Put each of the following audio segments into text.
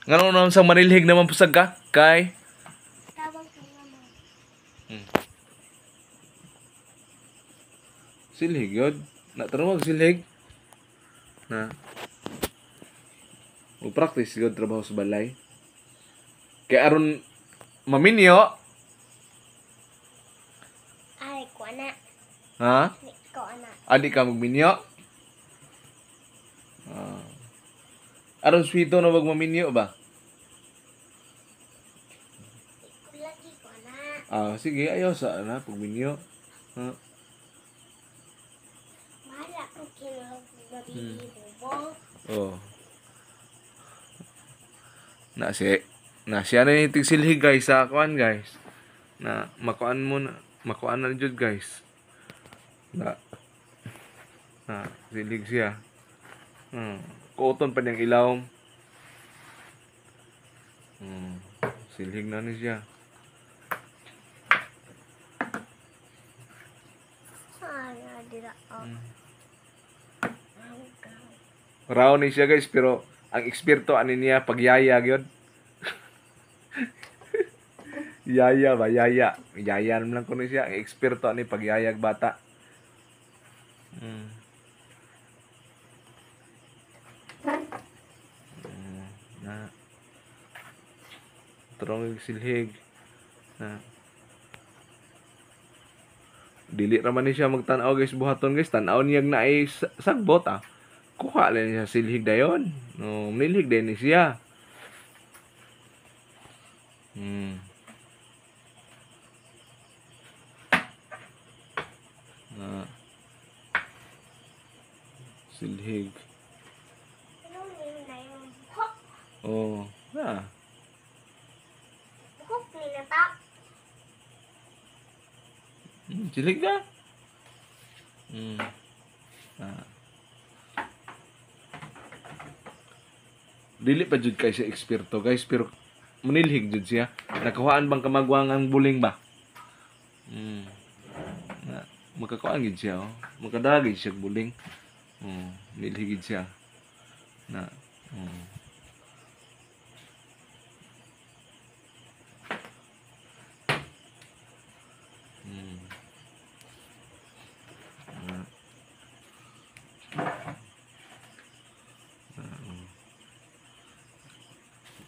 Ngano naman sa manilhig naman pusag ka? Kay? Silhig yun. Natanong silhig. Na. Mag-practice yun trabaho sa balay. Kaya aron maminyo. Ay, ko na. Ha? Ko na. Adi ka magminyo? Aron swito na wag maminyo ba? Lagi ko na. Sige, ayaw sa na pagminyo. Ha? Bahala ko kinabili bubong. Oh. Na siya na yung tigsilhig guys sa kuan guys. Na makuan mo na makuan na jud guys. Na silhig siya. Kuoton pa niyang ilaw. Silhig na ni siya. Dira. Raw ni siya guys pero ang eksperto ani niya pagyaya gyud. Yaya ba yaya. Yaya naman lang kuno siya ang eksperto ani pagyayag bata. Na Terong silhig. Na dili raman ni siya magtan-aw guys buhaton guys. Tan-aw niya na ay sagbot Kuha lang niya silhig dayon. No, nilhig din ni siya. Silhig. Oh, Buhok nila ta. silhig na. Dili pa jud kay siya eksperto guys pero manilhig jud siya. Nakakuhaan bang kamagwang ang buling ba? Makakuhaan gid siya Makadagay siya buling. Nilhig siya. Na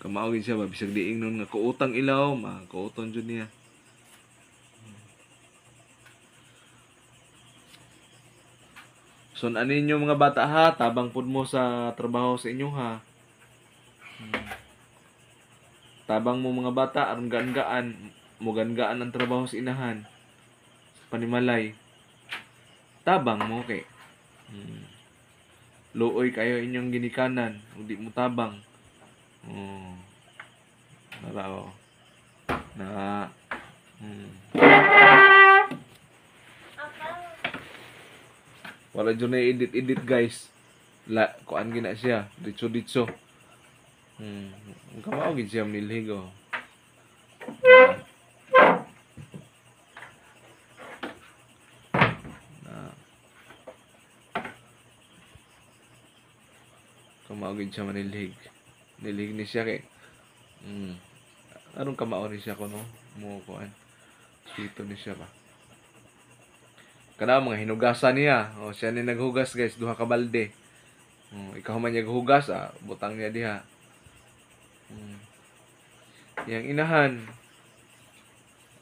Kamawin siya ba bisag diing nun nga kuutang ilaw, kuuton jud niya. So ani ninyo mga bata ha, tabang pud mo sa trabaho sa inyo ha. Tabang mo mga bata aron gaan-gaan, mo gaan-gaan ang trabaho sa inahan. Sa panimalay. Tabang mo kay. Luoy kayo inyong ginikanan, udi mo tabang. Narao. Wala dyan na edit guys. Kuan gina siya. Ditso. Ang kamao gid siya nilhig Kamao gid siya manilhig. Nilhig ni siya kay anong kamao ni siya kuno mo kuan. Sito ni siya ba. Kana mga hinugasan niya. Siya ni naghugas guys, duha ka balde. Ikaw man niya hugas butang niya diha. Yang inahan.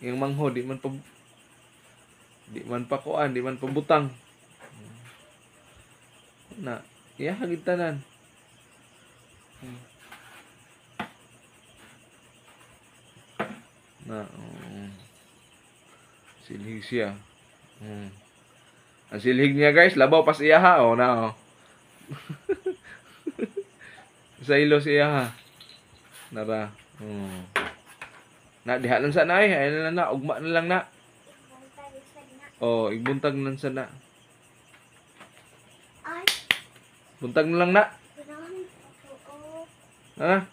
Yang mangho di man pa kuan, di man pabutang. Na, iya hagit tanan. Silhig siya. Ang silhig niya guys, labaw pas iya ha. Sa ilo siya ha. Nara. Na diha lang sa na ay na ugma na lang na. Igbuntag nan sa na. Ay. Buntag na lang na. Ha?